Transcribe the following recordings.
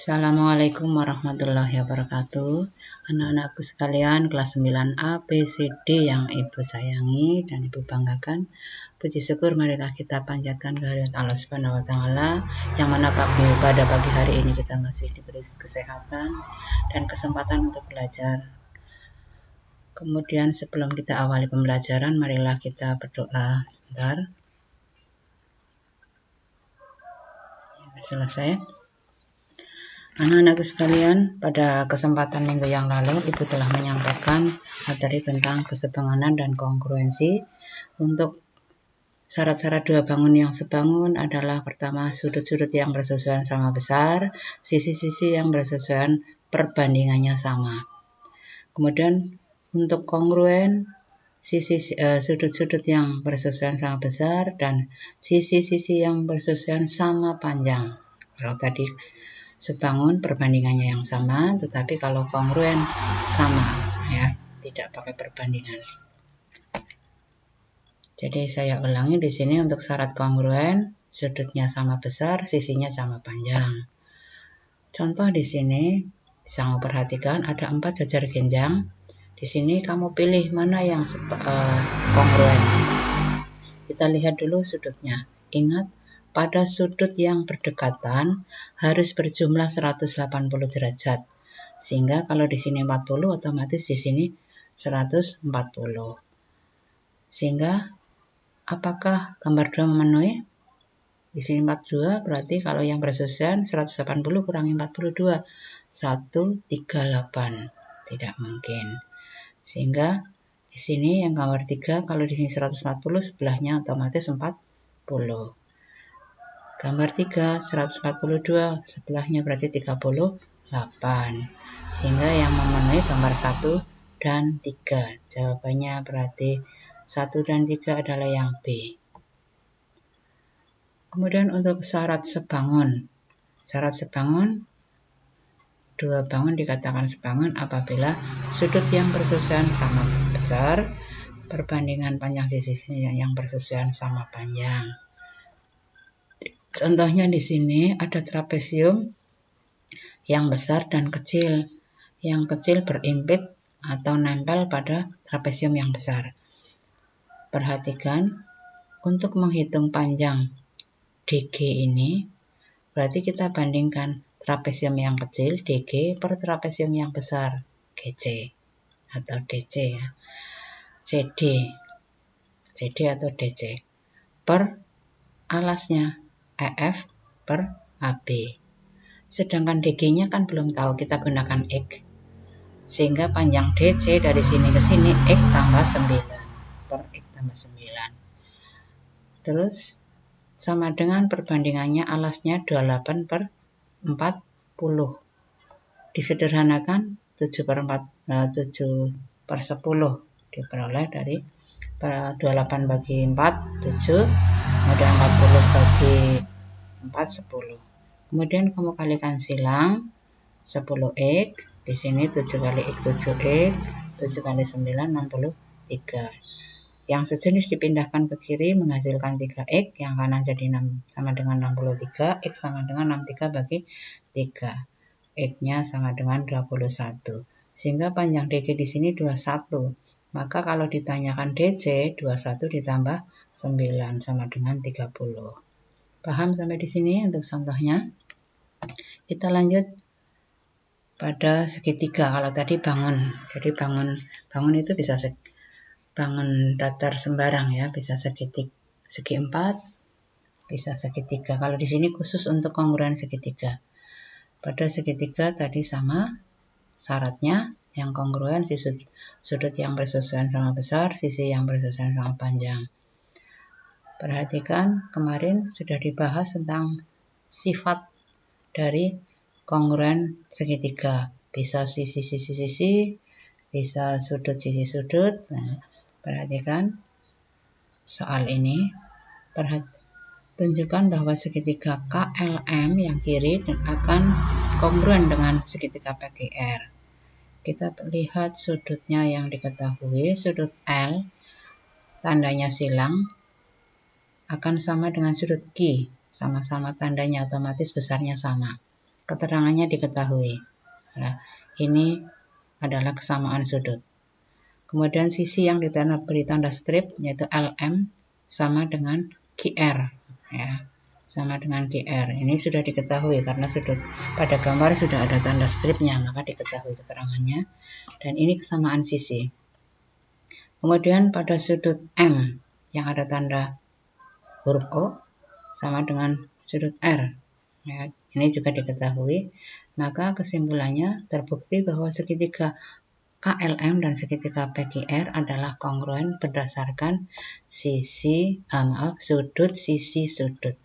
Assalamualaikum warahmatullahi wabarakatuh. Anak-anakku sekalian kelas 9A B C D yang Ibu sayangi dan Ibu banggakan. Puji syukur marilah kita panjatkan kehadirat Allah Subhanahu wa taala yang mana pada pagi hari ini kita masih diberi kesehatan dan kesempatan untuk belajar. Kemudian sebelum kita awali pembelajaran, marilah kita berdoa sebentar. Selesai. Anak-anakku sekalian, pada kesempatan minggu yang lalu Ibu telah menyampaikan materi tentang kesebangunan dan kongruensi. Untuk syarat-syarat dua bangun yang sebangun adalah pertama, sudut-sudut yang bersesuaian sama besar, sisi-sisi yang bersesuaian perbandingannya sama. Kemudian untuk kongruen, sudut-sudut yang bersesuaian sama besar dan sisi-sisi yang bersesuaian sama panjang. Kalau tadi sebangun perbandingannya yang sama, tetapi kalau kongruen sama, ya, tidak pakai perbandingan. Jadi saya ulangi di sini untuk syarat kongruen, sudutnya sama besar, sisinya sama panjang. Contoh di sini bisa kamu perhatikan ada 4 jajar genjang. Di sini kamu pilih mana yang kongruen. Kita lihat dulu sudutnya. Ingat, pada sudut yang berdekatan harus berjumlah 180 derajat. Sehingga kalau di sini 40 otomatis di sini 140. Sehingga apakah gambar 2 memenuhi? Di sini 42 berarti kalau yang bersesuaian 180 kurangi 42 138. Tidak mungkin. Sehingga di sini yang gambar 3 kalau di sini 140 sebelahnya otomatis 40. Gambar 3, 142, sebelahnya berarti 38. Sehingga yang memenuhi gambar 1 dan 3. Jawabannya berarti 1 dan 3 adalah yang B. Kemudian untuk syarat sebangun. Syarat sebangun, dua bangun dikatakan sebangun apabila sudut yang bersesuaian sama besar, perbandingan panjang sisi yang bersesuaian sama panjang. Contohnya di sini ada trapesium yang besar dan kecil. Yang kecil berimpit atau nempel pada trapesium yang besar. Perhatikan, untuk menghitung panjang DG ini, berarti kita bandingkan trapesium yang kecil DG per trapesium yang besar GC atau DC ya. CD atau DC per alasnya EF per AB. Sedangkan DG-nya kan belum tahu, kita gunakan X. Sehingga panjang DC dari sini ke sini X tambah 9 per X tambah 9. Terus sama dengan perbandingannya alasnya 28 per 40. Disederhanakan 7 per 10 diperoleh dari 28 bagi 4 7, kemudian 40 bagi 4 10. Kemudian kamu kalikan silang 10x, di sini 7 kali x 7x, 7 kali 9 63. Yang sejenis dipindahkan ke kiri menghasilkan 3x, yang kanan jadi 6 sama dengan 63, x sama dengan 63 bagi 3. X-nya sama dengan 21. Sehingga panjang DG di sini 21. Maka kalau ditanyakan DC, 21 ditambah 9 sama dengan 30. Paham sampai di sini untuk contohnya? Kita lanjut pada segitiga. Kalau tadi bangun. Jadi bangun itu bisa bangun datar sembarang ya, bisa segi 4, bisa segitiga. Kalau di sini khusus untuk kongruen segitiga. Pada segitiga tadi sama syaratnya, yang kongruen sudut yang bersesuaian sama besar, sisi yang bersesuaian sama panjang. Perhatikan, kemarin sudah dibahas tentang sifat dari kongruen segitiga. Bisa sisi-sisi, bisa sudut sisi sudut. Nah, perhatikan soal ini. Tunjukkan bahwa segitiga KLM yang kiri akan kongruen dengan segitiga PQR. Kita lihat sudutnya yang diketahui, sudut L, tandanya silang, akan sama dengan sudut Q, sama-sama tandanya otomatis besarnya sama. keterangannya diketahui. Nah, ini adalah kesamaan sudut. Kemudian sisi yang beri tanda strip yaitu LM sama dengan QR, ya, sama dengan QR. Ini sudah diketahui karena sudut pada gambar sudah ada tanda stripnya, maka diketahui keterangannya. Dan ini kesamaan sisi. Kemudian pada sudut M yang ada tanda huruf O sama dengan sudut R, ya, ini juga diketahui. Maka kesimpulannya terbukti bahwa segitiga KLM dan segitiga PQR adalah kongruen berdasarkan sudut sisi sudut,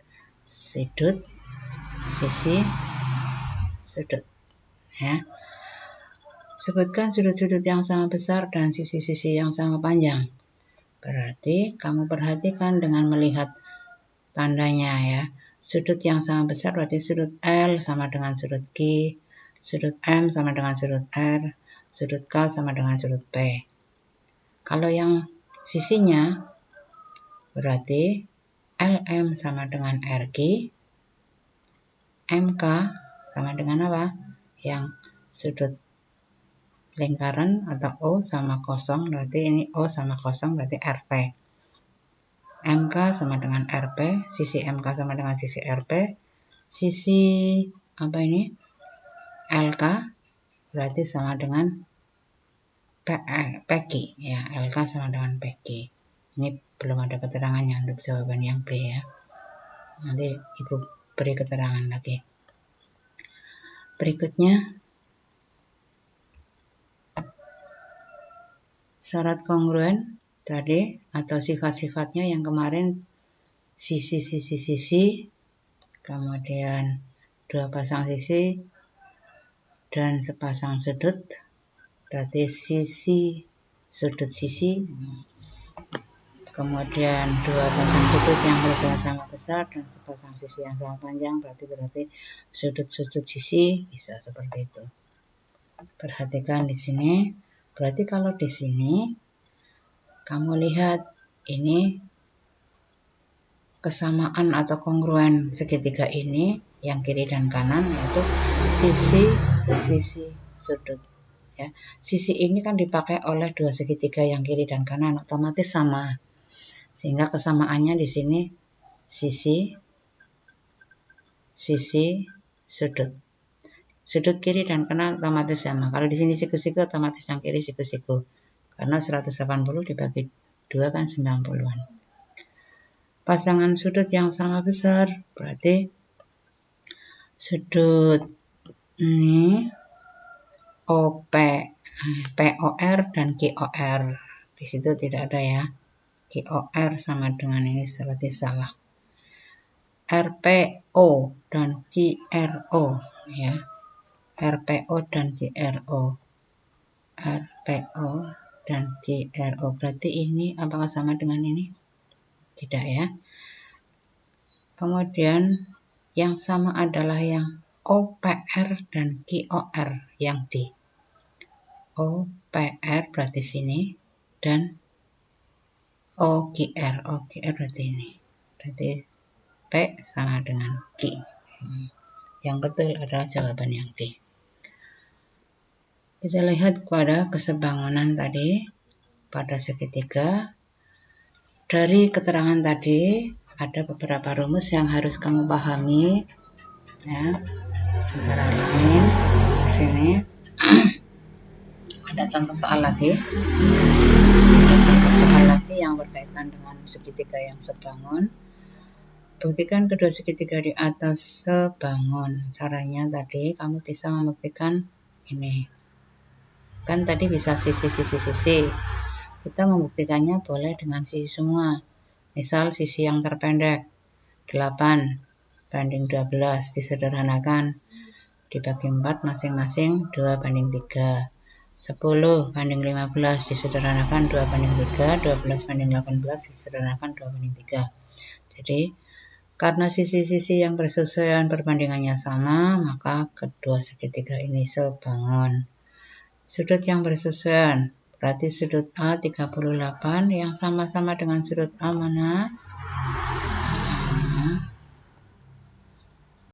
ya. Sebutkan sudut-sudut yang sama besar dan sisi-sisi yang sama panjang. Berarti kamu perhatikan dengan melihat tandanya, ya. Sudut yang sama besar berarti sudut L sama dengan sudut G, sudut M sama dengan sudut R, sudut K sama dengan sudut P. Kalau yang sisinya berarti LM sama dengan RG, MK sama dengan apa? Yang sudut lingkaran atau O sama kosong, berarti ini O sama kosong berarti RP. MK sama dengan RP, sisi MK sama dengan sisi RP, sisi LK berarti sama dengan PQ, ya, LK sama dengan PQ. Ini belum ada keterangannya untuk jawaban yang B, ya. Nanti Ibu beri keterangan lagi. Berikutnya syarat kongruen tadi atau sifat-sifatnya yang kemarin sisi, kemudian dua pasang sisi dan sepasang sudut, berarti sisi, sudut sisi, kemudian dua pasang sudut yang bersama-sama besar dan sepasang sisi yang sama panjang, berarti sudut-sudut sisi bisa seperti itu. Perhatikan di sini, berarti kalau di sini kamu lihat ini kesamaan atau kongruen segitiga ini yang kiri dan kanan, yaitu sisi sudut, ya. Sisi ini kan dipakai oleh dua segitiga yang kiri dan kanan, otomatis sama, sehingga kesamaannya di sini sisi sudut kiri dan kanan otomatis sama. Kalau di sini siku-siku otomatis yang kiri siku-siku, karena 180 dibagi 2 kan 90-an. Pasangan sudut yang sama besar berarti sudut ini POR dan QOR. Di situ tidak ada, ya. QOR sama dengan ini berarti salah. RPO dan QRO, ya. RPO dan QRO. RPO dan QRO berarti ini apakah sama dengan ini? Tidak, ya. Kemudian yang sama adalah yang OPR dan QOR yang D. OPR berarti sini dan OQR berarti ini. Berarti P sama dengan Q. Yang betul adalah jawaban yang D. Kita lihat pada kesebangunan tadi pada segitiga. Dari keterangan tadi ada beberapa rumus yang harus kamu pahami, ya. Antara lain di sini ada contoh soal lagi. Yang berkaitan dengan segitiga yang sebangun. Buktikan kedua segitiga di atas sebangun. Caranya tadi kamu bisa membuktikan ini. Kan tadi bisa sisi. Kita membuktikannya boleh dengan sisi semua. Misal sisi yang terpendek 8:12 disederhanakan dibagi 4 masing-masing 2:3. 10:15 disederhanakan 2:3, 12:18 disederhanakan 2:3. Jadi karena sisi-sisi yang bersesuaian perbandingannya sama, maka kedua segitiga ini sebangun. Sudut yang bersesuaian berarti sudut A 38 yang sama-sama dengan sudut A mana?